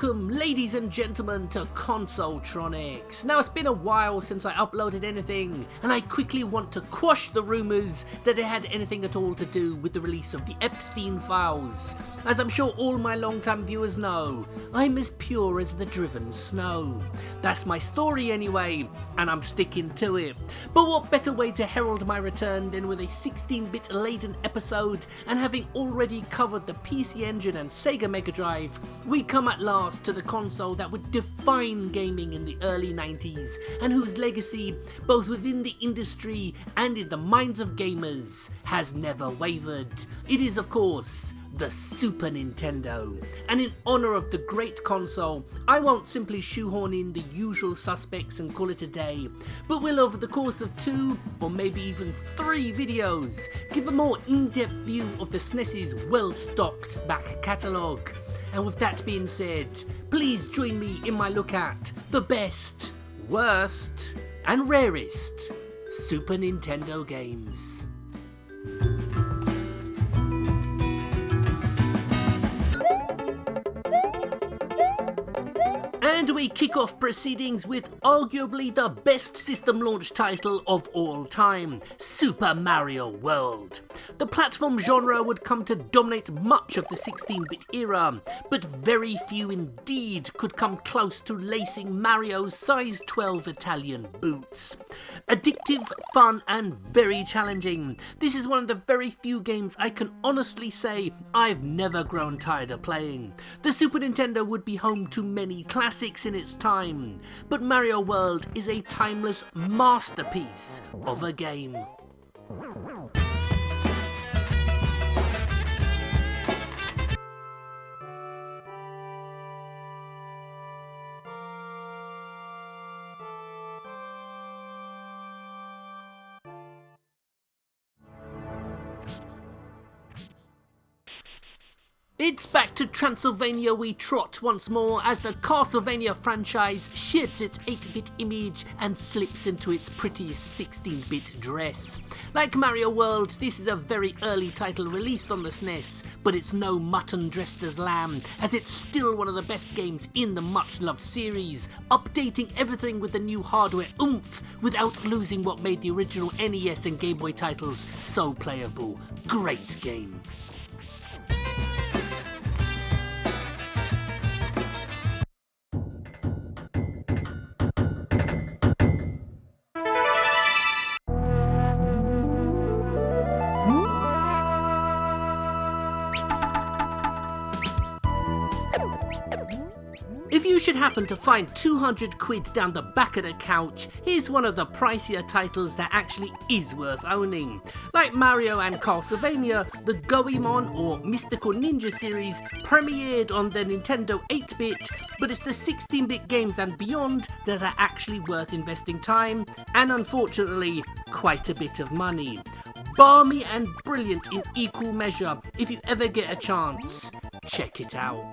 Welcome, ladies and gentlemen, to Consoletronix. Now, it's been a while since I uploaded anything, and I quickly want to quash the rumours that it had anything at all to do with the release of the Epstein files. As I'm sure all my long-time viewers know, I'm as pure as the driven snow. That's my story anyway, and I'm sticking to it. But what better way to herald my return than with a 16-bit laden episode, and having already covered the PC Engine and Sega Mega Drive, we come at last to the console that would define gaming in the early 90s, and whose legacy, both within the industry and in the minds of gamers, has never wavered. It is, of course, the Super Nintendo. And in honour of the great console, I won't simply shoehorn in the usual suspects and call it a day, but will, over the course of 2 or maybe even 3 videos, give a more in-depth view of the SNES's well-stocked back catalogue. And with that being said, please join me in my look at the best, worst and rarest Super Nintendo games. And we kick off proceedings with arguably the best system launch title of all time, Super Mario World. The platform genre would come to dominate much of the 16-bit era, but very few indeed could come close to lacing Mario's size 12 Italian boots. Addictive, fun and very challenging, this is one of the very few games I can honestly say I've never grown tired of playing. The Super Nintendo would be home to many classics in its time, but Mario World is a timeless masterpiece of a game. It's back to Transylvania we trot once more as the Castlevania franchise sheds its 8-bit image and slips into its prettiest 16-bit dress. Like Mario World, this is a very early title released on the SNES, but it's no mutton dressed as lamb, as it's still one of the best games in the much-loved series, updating everything with the new hardware oomph without losing what made the original NES and Game Boy titles so playable. Great game. If you should happen to find 200 quid down the back of the couch, here's one of the pricier titles that actually is worth owning. Like Mario and Castlevania, the Goemon or Mystical Ninja series premiered on the Nintendo 8-bit, but it's the 16-bit games and beyond that are actually worth investing time and, unfortunately, quite a bit of money. Balmy and brilliant in equal measure. If you ever get a chance, check it out.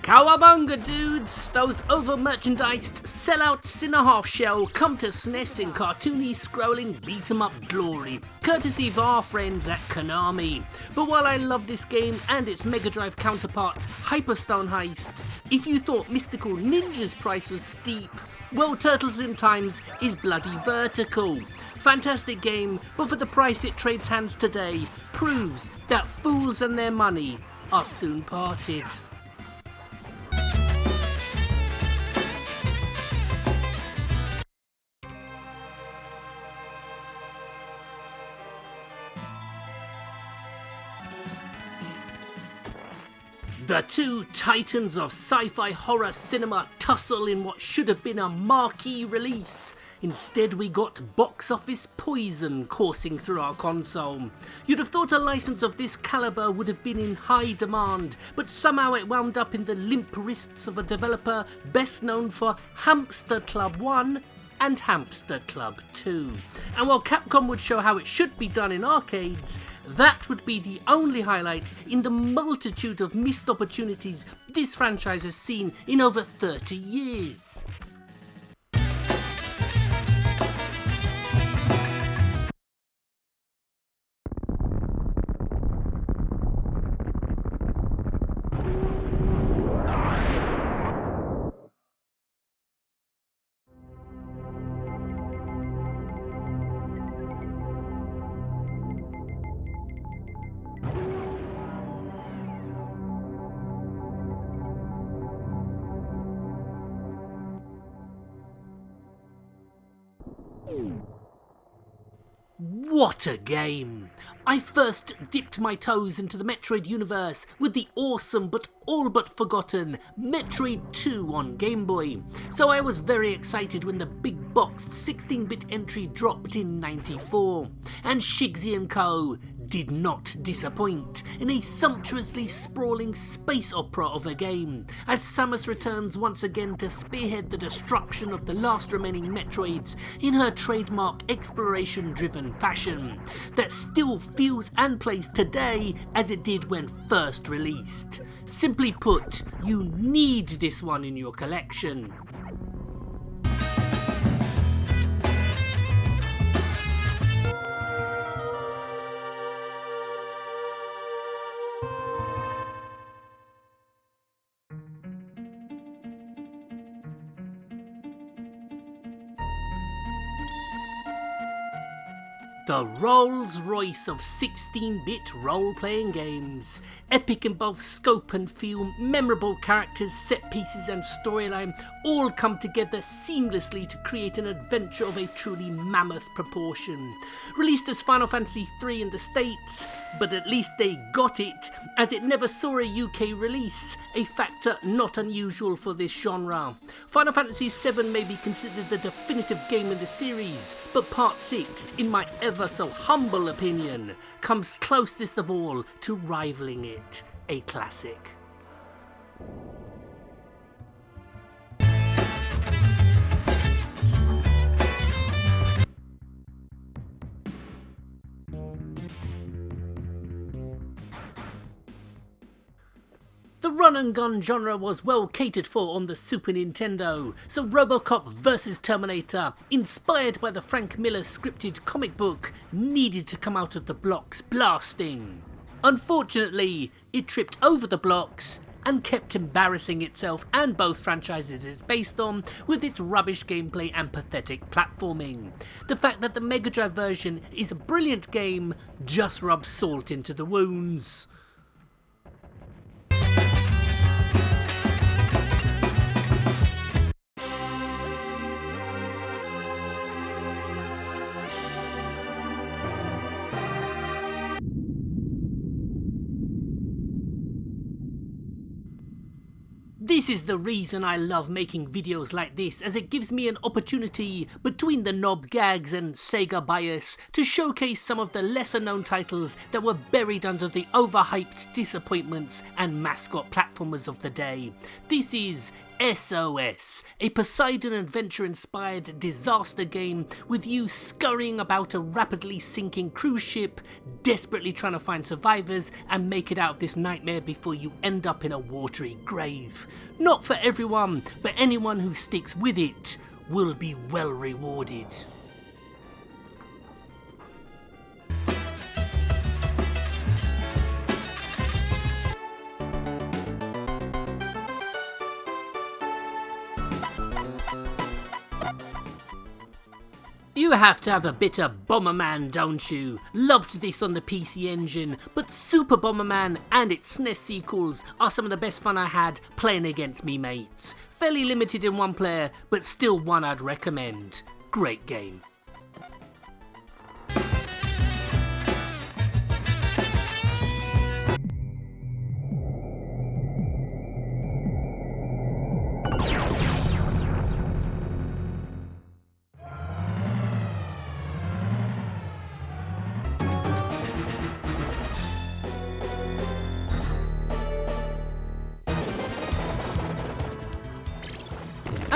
Cowabunga dudes! Those over-merchandised sellouts in a half-shell come to SNES in cartoony scrolling beat-em-up glory, courtesy of our friends at Konami. But while I love this game and its Mega Drive counterpart, Hyperstone Heist, if you thought Mystical Ninja's price was steep, well, Turtles in Times is bloody vertical. Fantastic game, but for the price it trades hands today, proves that fools and their money are soon parted. The two titans of sci-fi horror cinema tussle in what should have been a marquee release. Instead we got box office poison coursing through our console. You'd have thought a license of this caliber would have been in high demand, but somehow it wound up in the limp wrists of a developer best known for Hamster Club 1 and Hamster Club 2. And while Capcom would show how it should be done in arcades, that would be the only highlight in the multitude of missed opportunities this franchise has seen in over 30 years. What a game! I first dipped my toes into the Metroid universe with the awesome but all but forgotten Metroid 2 on Game Boy, so I was very excited when the big boxed 16-bit entry dropped in '94, and Shigsy & Co. did not disappoint in a sumptuously sprawling space opera of a game, as Samus returns once again to spearhead the destruction of the last remaining Metroids in her trademark exploration-driven fashion that still feels and plays today as it did when first released. Simply put, you need this one in your collection. The Rolls-Royce of 16-bit role-playing games. Epic in both scope and feel, memorable characters, set pieces and storyline all come together seamlessly to create an adventure of a truly mammoth proportion. Released as Final Fantasy III in the States, but at least they got it, as it never saw a UK release, a factor not unusual for this genre. Final Fantasy VII may be considered the definitive game in the series, but Part 6, in my ever so humble opinion, comes closest of all to rivaling it, a classic. The run-and-gun genre was well catered for on the Super Nintendo, so RoboCop vs Terminator, inspired by the Frank Miller scripted comic book, needed to come out of the blocks blasting. Unfortunately, it tripped over the blocks and kept embarrassing itself and both franchises it's based on with its rubbish gameplay and pathetic platforming. The fact that the Mega Drive version is a brilliant game just rubs salt into the wounds. This is the reason I love making videos like this, as it gives me an opportunity, between the knob gags and Sega bias, to showcase some of the lesser known titles that were buried under the overhyped disappointments and mascot platformers of the day. This is SOS, a Poseidon Adventure-inspired disaster game with you scurrying about a rapidly sinking cruise ship, desperately trying to find survivors and make it out of this nightmare before you end up in a watery grave. Not for everyone, but anyone who sticks with it will be well rewarded. You have to have a bit of Bomberman, don't you? Loved this on the PC Engine, but Super Bomberman and its SNES sequels are some of the best fun I had playing against me mates. Fairly limited in one player, but still one I'd recommend. Great game.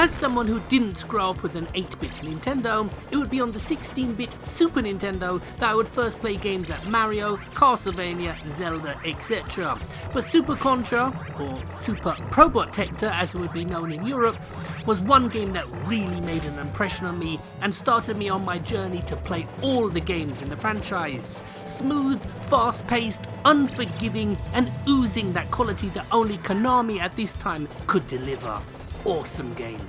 As someone who didn't grow up with an 8-bit Nintendo, it would be on the 16-bit Super Nintendo that I would first play games like Mario, Castlevania, Zelda, etc. But Super Contra, or Super Probotector as it would be known in Europe, was one game that really made an impression on me and started me on my journey to play all the games in the franchise. Smooth, fast-paced, unforgiving, and oozing that quality that only Konami at this time could deliver. Awesome game.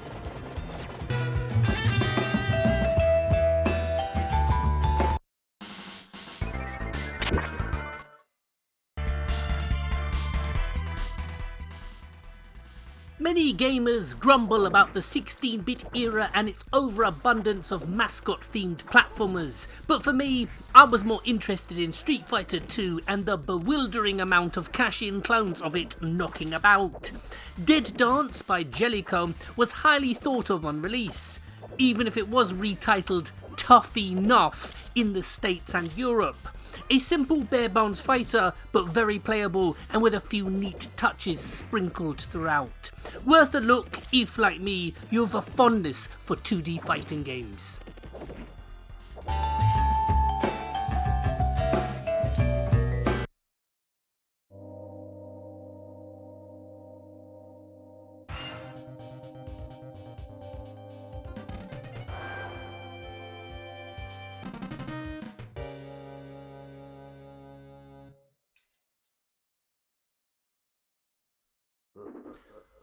Many gamers grumble about the 16-bit era and its overabundance of mascot-themed platformers, but for me, I was more interested in Street Fighter 2 and the bewildering amount of cash-in clones of it knocking about. Dead Dance by Jellicoe was highly thought of on release, even if it was retitled Tough Enough in the States and Europe. A simple bare-bones fighter, but very playable and with a few neat touches sprinkled throughout. Worth a look if, like me, you have a fondness for 2D fighting games.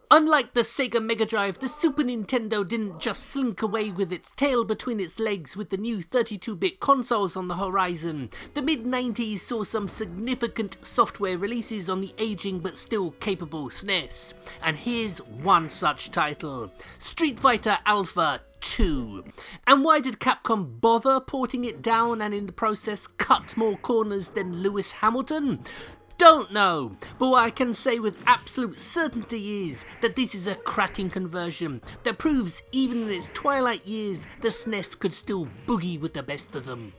Unlike the Sega Mega Drive, the Super Nintendo didn't just slink away with its tail between its legs with the new 32-bit consoles on the horizon. The mid-90s saw some significant software releases on the aging but still capable SNES. And here's one such title, Street Fighter Alpha 2. And why did Capcom bother porting it down and in the process cut more corners than Lewis Hamilton? Don't know, but what I can say with absolute certainty is that this is a cracking conversion that proves even in its twilight years the SNES could still boogie with the best of them.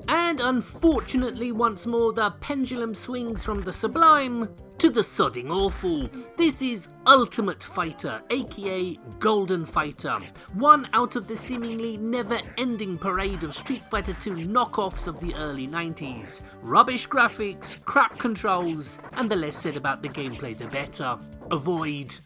And unfortunately, once more, the pendulum swings from the sublime to the sodding awful. This is Ultimate Fighter, aka Golden Fighter, one out of the seemingly never-ending parade of Street Fighter 2 knockoffs of the early 90s. Rubbish graphics, crap controls, and the less said about the gameplay the better. Avoid.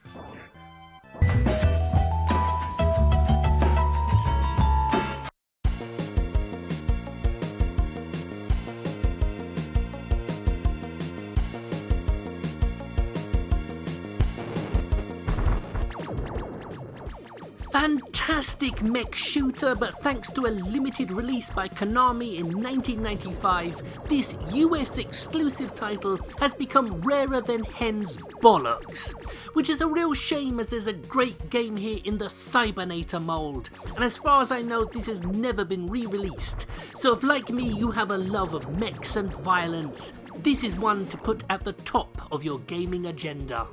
Fantastic mech shooter, but thanks to a limited release by Konami in 1995, this US exclusive title has become rarer than hen's bollocks. Which is a real shame as there's a great game here in the Cybernator mould, and as far as I know this has never been re-released. So if like me you have a love of mechs and violence, this is one to put at the top of your gaming agenda.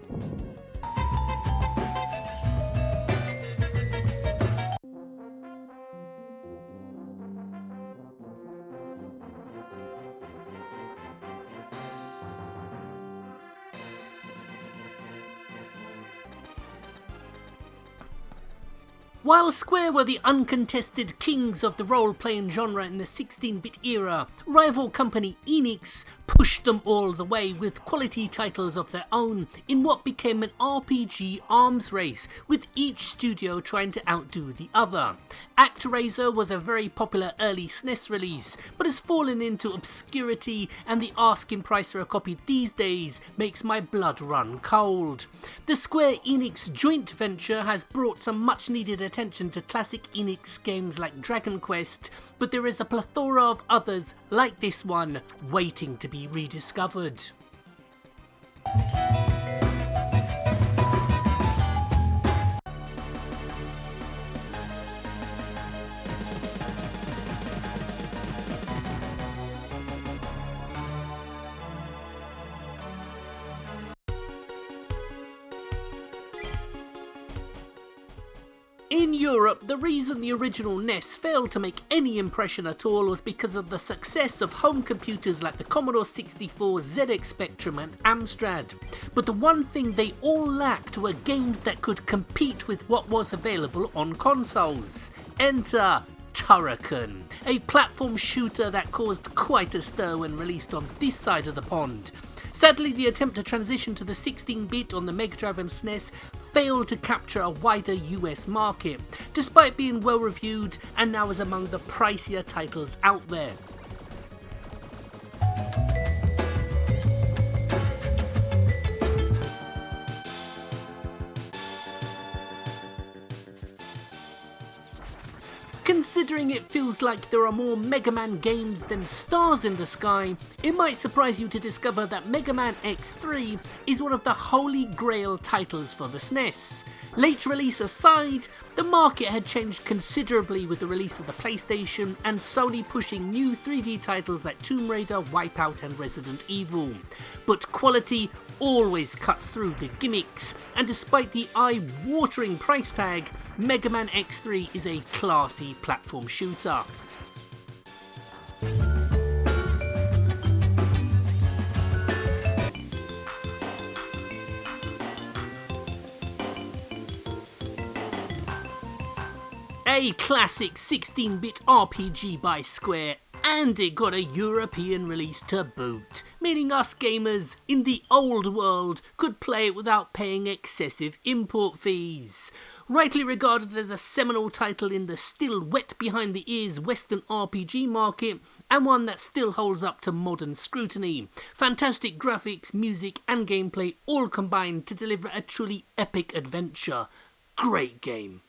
While Square were the uncontested kings of the role-playing genre in the 16-bit era, rival company Enix pushed them all the way with quality titles of their own in what became an RPG arms race, with each studio trying to outdo the other. ActRaiser was a very popular early SNES release, but has fallen into obscurity, and the asking price for a copy these days makes my blood run cold. The Square Enix joint venture has brought some much needed attention to classic Enix games like Dragon Quest, but there is a plethora of others like this one waiting to be rediscovered. In Europe, the reason the original NES failed to make any impression at all was because of the success of home computers like the Commodore 64, ZX Spectrum and Amstrad. But the one thing they all lacked were games that could compete with what was available on consoles. Enter Turrican, a platform shooter that caused quite a stir when released on this side of the pond. Sadly, the attempt to transition to the 16-bit on the Mega Drive and SNES failed to capture a wider US market, despite being well reviewed and now is among the pricier titles out there. Considering it feels like there are more Mega Man games than stars in the sky, it might surprise you to discover that Mega Man X3 is one of the holy grail titles for the SNES. Late release aside, the market had changed considerably with the release of the PlayStation and Sony pushing new 3D titles like Tomb Raider, Wipeout and Resident Evil. But quality always cuts through the gimmicks, and despite the eye-watering price tag, Mega Man X3 is a classy platform shooter. A classic 16-bit RPG by Square, and it got a European release to boot, meaning us gamers in the old world could play it without paying excessive import fees. Rightly regarded as a seminal title in the still wet behind the ears Western RPG market, and one that still holds up to modern scrutiny. Fantastic graphics, music and gameplay all combined to deliver a truly epic adventure. Great game.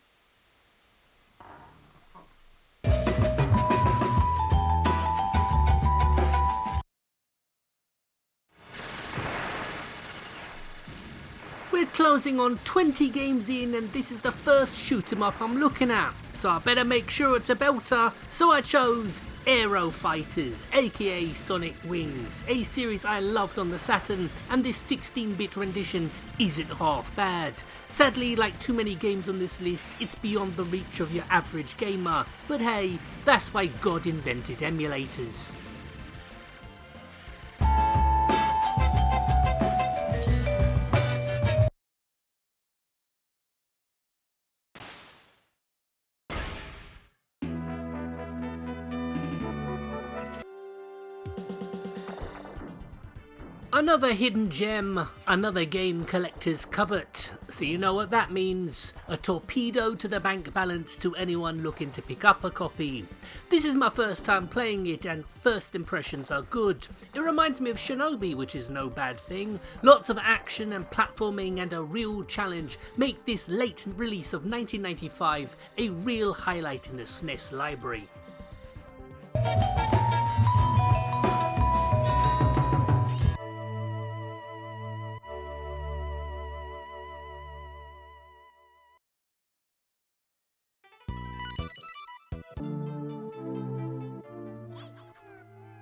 We're closing on 20 games in, and this is the first shoot 'em up I'm looking at, so I better make sure it's a belter, so I chose Aero Fighters, aka Sonic Wings, a series I loved on the Saturn, and this 16-bit rendition isn't half bad. Sadly, like too many games on this list, it's beyond the reach of your average gamer, but hey, that's why God invented emulators. Another hidden gem, another game collectors covet. So you know what that means. A torpedo to the bank balance to anyone looking to pick up a copy. This is my first time playing it and first impressions are good. It reminds me of Shinobi, which is no bad thing. Lots of action and platforming and a real challenge make this late release of 1995 a real highlight in the SNES library.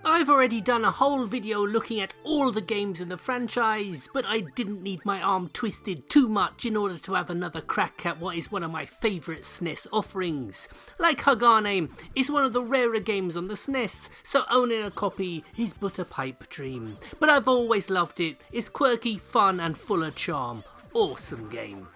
I've already done a whole video looking at all the games in the franchise, but I didn't need my arm twisted too much in order to have another crack at what is one of my favourite SNES offerings. Like Hagane, it's one of the rarer games on the SNES, so owning a copy is but a pipe dream. But I've always loved it, it's quirky, fun and full of charm. Awesome game.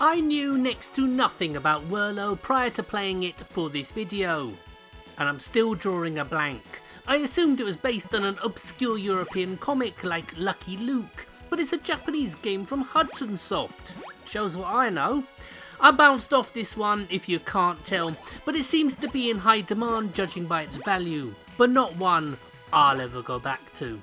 I knew next to nothing about Whirlo prior to playing it for this video, and I'm still drawing a blank. I assumed it was based on an obscure European comic like Lucky Luke, but it's a Japanese game from Hudson Soft. Shows what I know. I bounced off this one if you can't tell, but it seems to be in high demand judging by its value, but not one I'll ever go back to.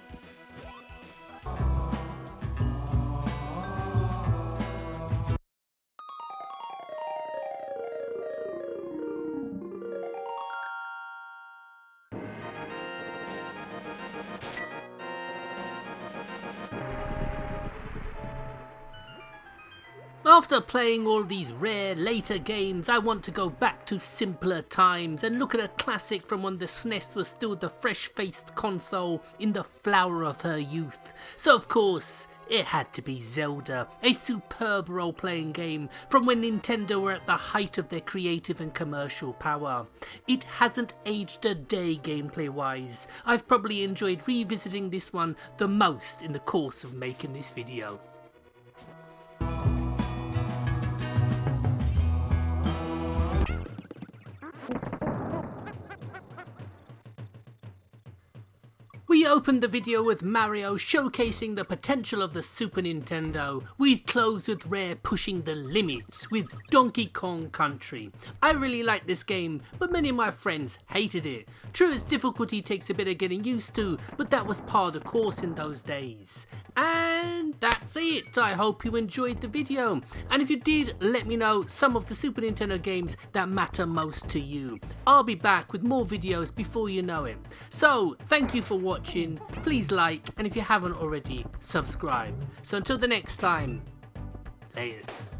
After playing all these rare later games, I want to go back to simpler times and look at a classic from when the SNES was still the fresh-faced console in the flower of her youth. So of course, it had to be Zelda, a superb role-playing game from when Nintendo were at the height of their creative and commercial power. It hasn't aged a day gameplay-wise. I've probably enjoyed revisiting this one the most in the course of making this video. We opened the video with Mario showcasing the potential of the Super Nintendo. We'd close with Rare pushing the limits with Donkey Kong Country. I really liked this game, but many of my friends hated it. True, its difficulty takes a bit of getting used to, but that was par the course in those days. And that's it. I hope you enjoyed the video. And if you did, let me know some of the Super Nintendo games that matter most to you. I'll be back with more videos before you know it. So, thank you for watching. Please like, and if you haven't already, subscribe. So until the next time, laters.